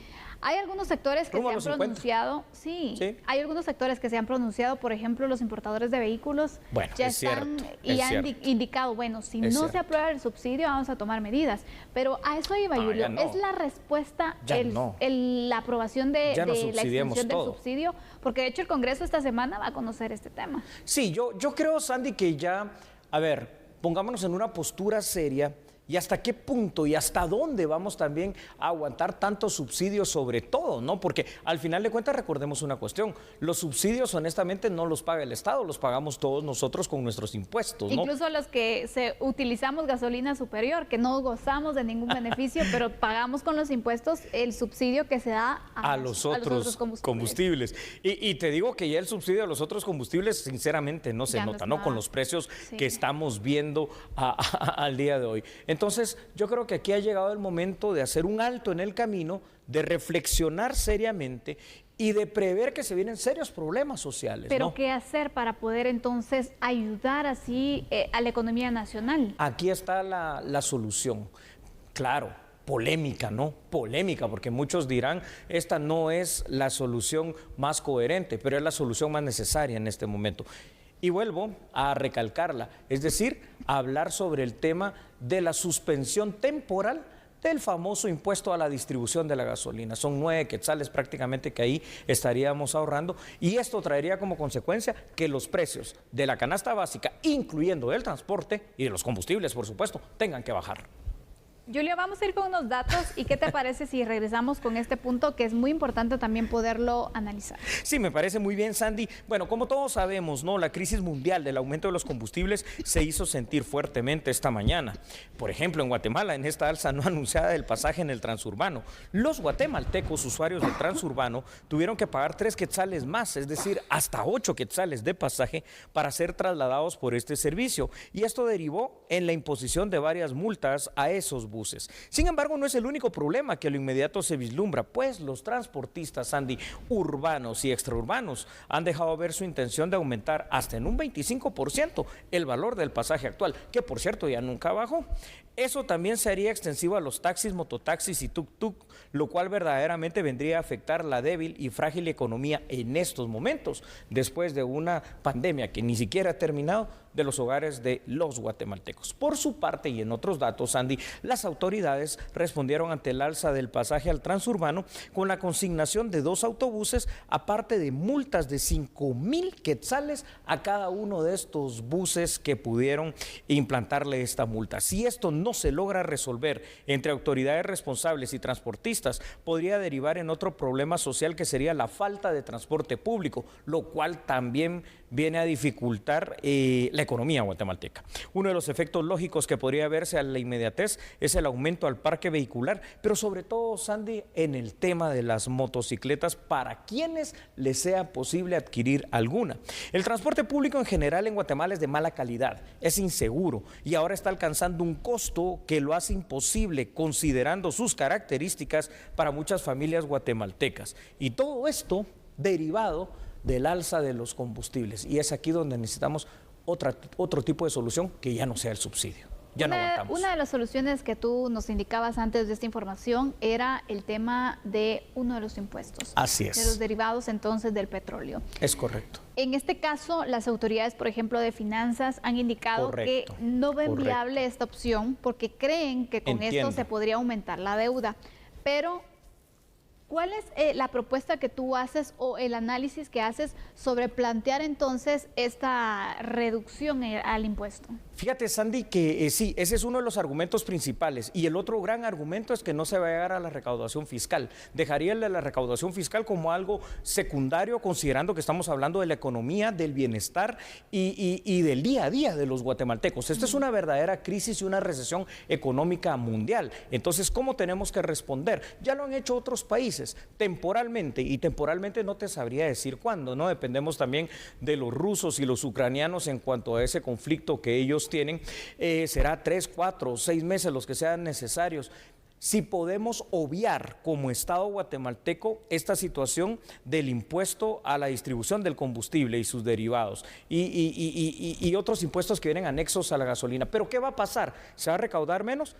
hay algunos sectores que se han pronunciado, sí, hay algunos sectores que se han pronunciado, por ejemplo, los importadores de vehículos, bueno, ya están y han indicado, bueno, si no se aprueba el subsidio, vamos a tomar medidas. Pero a eso iba, Julio, ¿es la respuesta la aprobación de la extensión del subsidio? Porque de hecho el Congreso esta semana va a conocer este tema. Sí, yo creo, Sandy, que ya, a ver, pongámonos en una postura seria. ¿Y hasta qué punto y hasta dónde vamos también a aguantar tantos subsidios sobre todo, ¿no? Porque al final de cuentas recordemos una cuestión, los subsidios honestamente no los paga el Estado, los pagamos todos nosotros con nuestros impuestos, ¿no? Incluso los que utilizamos gasolina superior, que no gozamos de ningún beneficio, pero pagamos con los impuestos el subsidio que se da a los otros combustibles. Y te digo que ya el subsidio a los otros combustibles sinceramente no se ya nota, ¿no? Con los precios que estamos viendo al día de hoy. Entonces, yo creo que aquí ha llegado el momento de hacer un alto en el camino, de reflexionar seriamente y de prever que se vienen serios problemas sociales. Pero ¿no? ¿qué hacer para poder entonces ayudar así a la economía nacional? Aquí está la solución. Claro, polémica, ¿no? Polémica, porque muchos dirán, esta no es la solución más coherente, pero es la solución más necesaria en este momento. Y vuelvo a recalcarla, es decir, a hablar sobre el tema de la suspensión temporal del famoso impuesto a la distribución de la gasolina. Son 9 quetzales prácticamente que ahí estaríamos ahorrando, y esto traería como consecuencia que los precios de la canasta básica, incluyendo el transporte y de los combustibles, por supuesto, tengan que bajar. Julio, vamos a ir con unos datos y ¿qué te parece si regresamos con este punto que es muy importante también poderlo analizar? Sí, me parece muy bien, Sandy. Bueno, como todos sabemos, ¿no?, la crisis mundial del aumento de los combustibles se hizo sentir fuertemente esta mañana. Por ejemplo, en Guatemala, en esta alza no anunciada del pasaje en el transurbano, los guatemaltecos usuarios del transurbano tuvieron que pagar 3 quetzales más, es decir, hasta 8 quetzales de pasaje para ser trasladados por este servicio. Y esto derivó en la imposición de varias multas a esos buses. Sin embargo, no es el único problema que a lo inmediato se vislumbra, pues los transportistas, Sandy, urbanos y extraurbanos han dejado ver su intención de aumentar hasta en un 25% el valor del pasaje actual, que por cierto ya nunca bajó. Eso también se haría extensivo a los taxis, mototaxis y tuk-tuk, lo cual verdaderamente vendría a afectar la débil y frágil economía en estos momentos, después de una pandemia que ni siquiera ha terminado, de los hogares de los guatemaltecos. Por su parte, y en otros datos, Andy, las autoridades respondieron ante el alza del pasaje al transurbano con la consignación de 2 autobuses, aparte de multas de 5,000 quetzales a cada uno de estos buses que pudieron implantarle esta multa. Si esto no se logra resolver entre autoridades responsables y transportistas, podría derivar en otro problema social que sería la falta de transporte público, lo cual también viene a dificultar la economía guatemalteca. Uno de los efectos lógicos que podría verse a la inmediatez es el aumento al parque vehicular, pero sobre todo, Sandy, en el tema de las motocicletas para quienes les sea posible adquirir alguna. El transporte público en general en Guatemala es de mala calidad, es inseguro y ahora está alcanzando un costo que lo hace imposible considerando sus características para muchas familias guatemaltecas. Y todo esto derivado del alza de los combustibles. Y es aquí donde necesitamos otro tipo de solución que ya no sea el subsidio. Ya no aguantamos. Una de las soluciones que tú nos indicabas antes de esta información era el tema de uno de los impuestos. Así es. De los derivados entonces del petróleo. Es correcto. En este caso, las autoridades, por ejemplo, de finanzas han indicado que no ven viable esta opción porque creen que con esto se podría aumentar la deuda. Pero ¿cuál es la propuesta que tú haces o el análisis que haces sobre plantear entonces esta reducción al impuesto? Fíjate, Sandy, que sí, ese es uno de los argumentos principales. Y el otro gran argumento es que no se va a llegar a la recaudación fiscal. Dejaría el de la recaudación fiscal como algo secundario, considerando que estamos hablando de la economía, del bienestar y del día a día de los guatemaltecos. Esta es una verdadera crisis y una recesión económica mundial. Entonces, ¿cómo tenemos que responder? Ya lo han hecho otros países, temporalmente, y temporalmente no te sabría decir cuándo, ¿no? Dependemos también de los rusos y los ucranianos en cuanto a ese conflicto que ellos tienen, será 3, 4 o 6 meses los que sean necesarios. Si podemos obviar como Estado guatemalteco esta situación del impuesto a la distribución del combustible y sus derivados y otros impuestos que vienen anexos a la gasolina. ¿Pero qué va a pasar? ¿Se va a recaudar menos?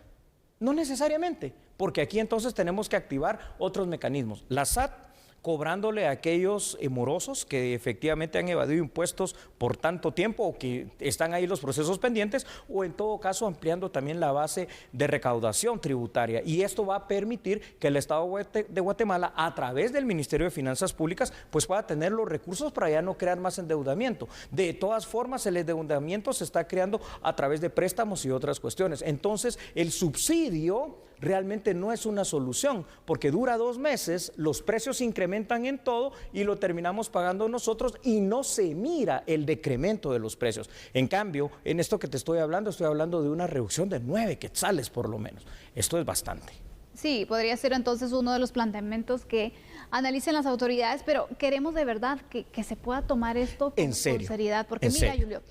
No necesariamente, porque aquí entonces tenemos que activar otros mecanismos. La SAT cobrándole a aquellos morosos que efectivamente han evadido impuestos por tanto tiempo o que están ahí los procesos pendientes, o en todo caso ampliando también la base de recaudación tributaria. Y esto va a permitir que el Estado de Guatemala, a través del Ministerio de Finanzas Públicas, pues pueda tener los recursos para ya no crear más endeudamiento. De todas formas, el endeudamiento se está creando a través de préstamos y otras cuestiones. Entonces, el subsidio realmente no es una solución, porque dura 2 meses, los precios se incrementan en todo y lo terminamos pagando nosotros y no se mira el decremento de los precios. En cambio, en esto que te estoy hablando de una reducción de 9 quetzales por lo menos. Esto es bastante. Sí, podría ser entonces uno de los planteamientos que analicen las autoridades, pero queremos de verdad que se pueda tomar esto con seriedad, porque mira, Julio,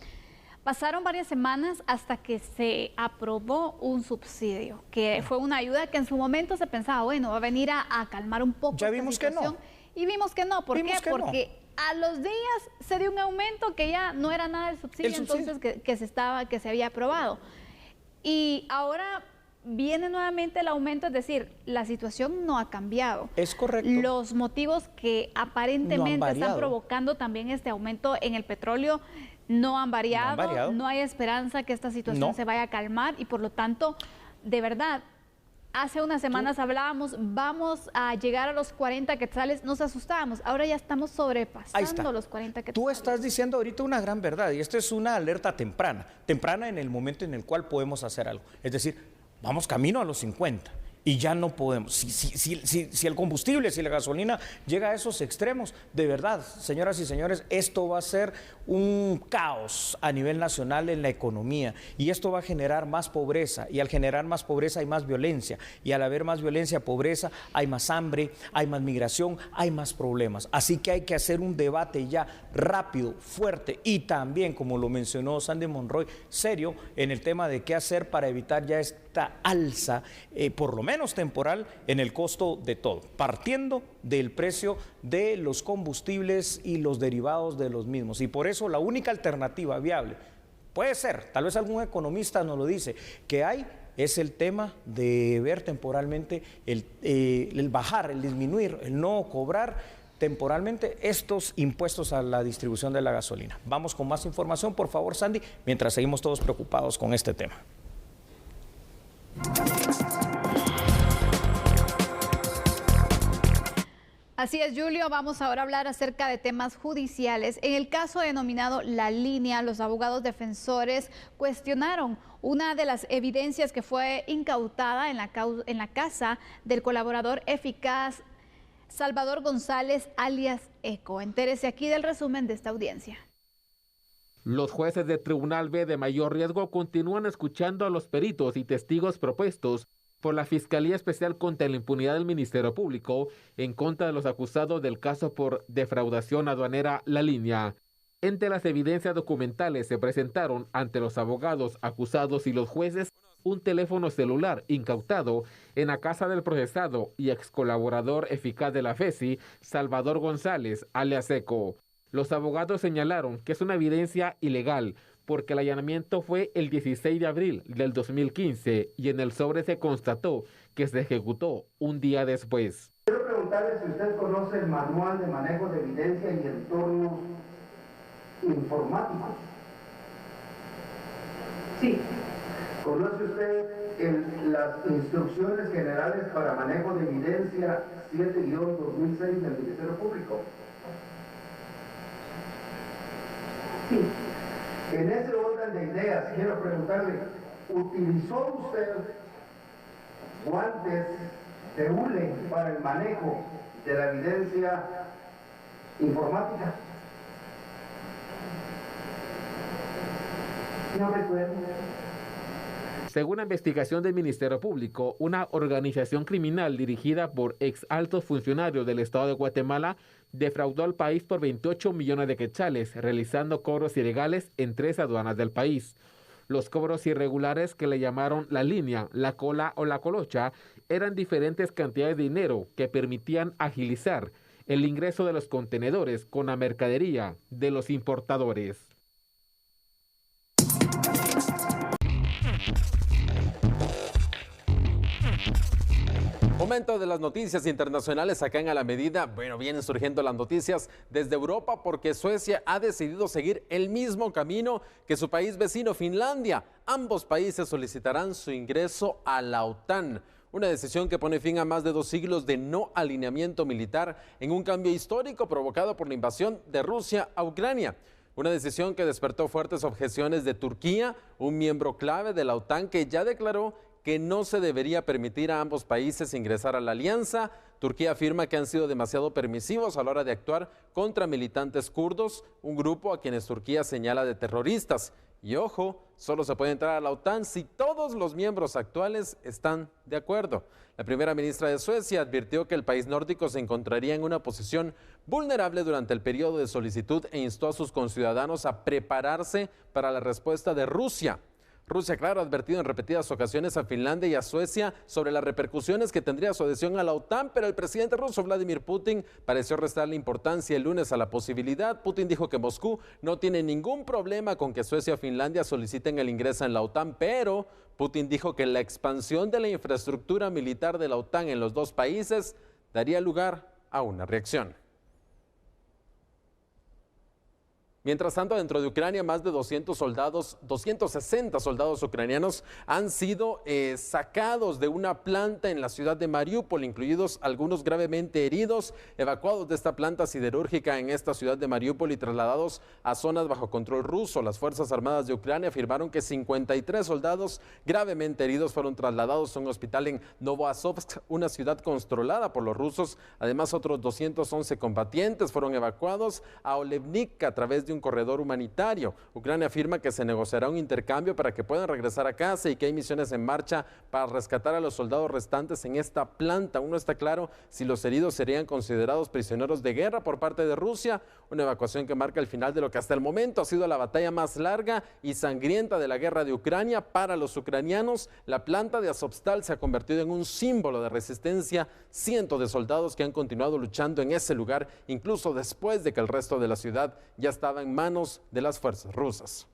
pasaron varias semanas hasta que se aprobó un subsidio, que fue una ayuda que en su momento se pensaba, bueno, va a venir a calmar un poco esta situación. Y vimos que no. ¿Por qué? Porque a los días se dio un aumento que ya no era nada del subsidio, entonces que se había aprobado. Y ahora viene nuevamente el aumento, es decir, la situación no ha cambiado. Es correcto. Los motivos que aparentemente están provocando también este aumento en el petróleo no han variado, no hay esperanza que esta situación se vaya a calmar y por lo tanto, de verdad, hace unas semanas hablábamos, vamos a llegar a los 40 quetzales, nos asustábamos, ahora ya estamos sobrepasando los 40 quetzales. Tú estás diciendo ahorita una gran verdad y esto es una alerta temprana en el momento en el cual podemos hacer algo, es decir, vamos camino a los 50. Y ya no podemos, si el combustible, si la gasolina llega a esos extremos, de verdad, señoras y señores, esto va a ser un caos a nivel nacional en la economía y esto va a generar más pobreza y al generar más pobreza hay más violencia y al haber más violencia, pobreza, hay más hambre, hay más migración, hay más problemas. Así que hay que hacer un debate ya rápido, fuerte y también, como lo mencionó Sandy Monroy, serio en el tema de qué hacer para evitar ya esta alza, por lo menos temporal, en el costo de todo, partiendo del precio de los combustibles y los derivados de los mismos. Y por eso la única alternativa viable, puede ser, tal vez algún economista nos lo dice, que hay es el tema de ver temporalmente el bajar, el disminuir, el no cobrar temporalmente estos impuestos a la distribución de la gasolina. Vamos con más información, por favor, Sandy, mientras seguimos todos preocupados con este tema. Así es, Julio. Vamos ahora a hablar acerca de temas judiciales. En el caso denominado La Línea, los abogados defensores cuestionaron una de las evidencias que fue incautada en la casa del colaborador eficaz Salvador González, alias Eco. Entérese aquí del resumen de esta audiencia. Los jueces del Tribunal B de mayor riesgo continúan escuchando a los peritos y testigos propuestos por la Fiscalía Especial contra la Impunidad del Ministerio Público en contra de los acusados del caso por defraudación aduanera La Línea. Entre las evidencias documentales se presentaron ante los abogados acusados y los jueces un teléfono celular incautado en la casa del procesado y ex colaborador eficaz de la FESI, Salvador González, alias Seco. Los abogados señalaron que es una evidencia ilegal porque el allanamiento fue el 16 de abril del 2015 y en el sobre se constató que se ejecutó un día después. Quiero preguntarle si usted conoce el manual de manejo de evidencia y entornos informáticos. Sí. ¿Conoce usted las instrucciones generales para manejo de evidencia 7-2006 del Ministerio Público? Sí. En ese orden de ideas, quiero preguntarle, ¿utilizó usted guantes de hule para el manejo de la evidencia informática? No recuerdo. Según la investigación del Ministerio Público, una organización criminal dirigida por ex altos funcionarios del Estado de Guatemala defraudó al país por 28 millones de quetzales, realizando cobros ilegales en 3 aduanas del país. Los cobros irregulares, que le llamaron la línea, la cola o la colocha, eran diferentes cantidades de dinero que permitían agilizar el ingreso de los contenedores con la mercadería de los importadores. Momento de las noticias internacionales acá en A la Medida. Bueno, vienen surgiendo las noticias desde Europa porque Suecia ha decidido seguir el mismo camino que su país vecino Finlandia. Ambos países solicitarán su ingreso a la OTAN. Una decisión que pone fin a más de 2 siglos de no alineamiento militar en un cambio histórico provocado por la invasión de Rusia a Ucrania. Una decisión que despertó fuertes objeciones de Turquía, un miembro clave de la OTAN que ya declaró que no se debería permitir a ambos países ingresar a la alianza. Turquía afirma que han sido demasiado permisivos a la hora de actuar contra militantes kurdos, un grupo a quienes Turquía señala de terroristas. Y ojo, solo se puede entrar a la OTAN si todos los miembros actuales están de acuerdo. La primera ministra de Suecia advirtió que el país nórdico se encontraría en una posición vulnerable durante el periodo de solicitud e instó a sus conciudadanos a prepararse para la respuesta de Rusia. Rusia, claro, ha advertido en repetidas ocasiones a Finlandia y a Suecia sobre las repercusiones que tendría su adhesión a la OTAN, pero el presidente ruso Vladimir Putin pareció restarle importancia el lunes a la posibilidad. Putin dijo que Moscú no tiene ningún problema con que Suecia o Finlandia soliciten el ingreso en la OTAN, pero Putin dijo que la expansión de la infraestructura militar de la OTAN en los dos países daría lugar a una reacción. Mientras tanto, dentro de Ucrania, más de 260 soldados ucranianos han sido sacados de una planta en la ciudad de Mariupol, incluidos algunos gravemente heridos, evacuados de esta planta siderúrgica en esta ciudad de Mariupol y trasladados a zonas bajo control ruso. Las Fuerzas Armadas de Ucrania afirmaron que 53 soldados gravemente heridos fueron trasladados a un hospital en Novoazovsk, una ciudad controlada por los rusos. Además, otros 211 combatientes fueron evacuados a Olevnik a través de un corredor humanitario. Ucrania afirma que se negociará un intercambio para que puedan regresar a casa y que hay misiones en marcha para rescatar a los soldados restantes en esta planta. Aún no está claro si los heridos serían considerados prisioneros de guerra por parte de Rusia, una evacuación que marca el final de lo que hasta el momento ha sido la batalla más larga y sangrienta de la guerra de Ucrania. Para los ucranianos, la planta de Azovstal se ha convertido en un símbolo de resistencia. Cientos de soldados que han continuado luchando en ese lugar, incluso después de que el resto de la ciudad ya estaba en manos de las fuerzas rusas.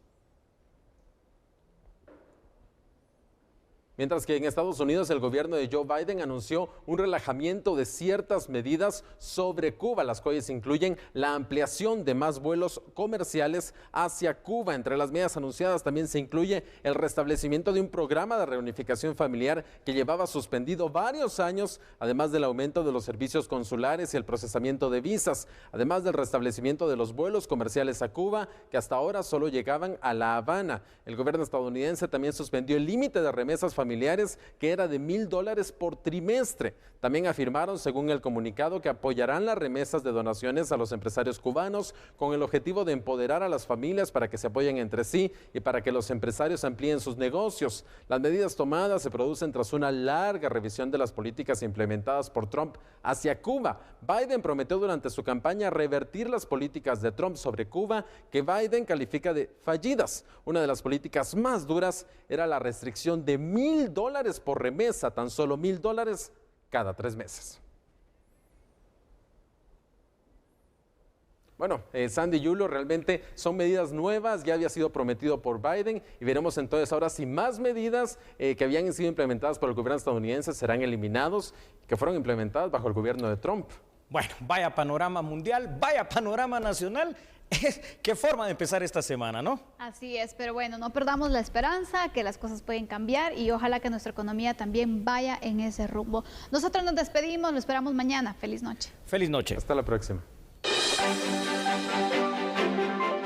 Mientras que en Estados Unidos el gobierno de Joe Biden anunció un relajamiento de ciertas medidas sobre Cuba, las cuales incluyen la ampliación de más vuelos comerciales hacia Cuba. Entre las medidas anunciadas también se incluye el restablecimiento de un programa de reunificación familiar que llevaba suspendido varios años, además del aumento de los servicios consulares y el procesamiento de visas, además del restablecimiento de los vuelos comerciales a Cuba, que hasta ahora solo llegaban a La Habana. El gobierno estadounidense también suspendió el límite de remesas familiares familiares, que era de $1,000 por trimestre. También afirmaron, según el comunicado, que apoyarán las remesas de donaciones a los empresarios cubanos con el objetivo de empoderar a las familias para que se apoyen entre sí y para que los empresarios amplíen sus negocios. Las medidas tomadas se producen tras una larga revisión de las políticas implementadas por Trump hacia Cuba. Biden prometió durante su campaña revertir las políticas de Trump sobre Cuba, que Biden califica de fallidas. Una de las políticas más duras era la restricción de $1,000 por remesa, tan solo $1,000 cada 3 meses. Bueno, Sandy y Julio, realmente son medidas nuevas, ya había sido prometido por Biden y veremos entonces ahora si más medidas que habían sido implementadas por el gobierno estadounidense serán eliminados, que fueron implementadas bajo el gobierno de Trump. Bueno, vaya panorama mundial, vaya panorama nacional. Qué forma de empezar esta semana, ¿no? Así es, pero bueno, no perdamos la esperanza que las cosas pueden cambiar y ojalá que nuestra economía también vaya en ese rumbo. Nosotros nos despedimos, lo esperamos mañana. Feliz noche. Feliz noche. Hasta la próxima.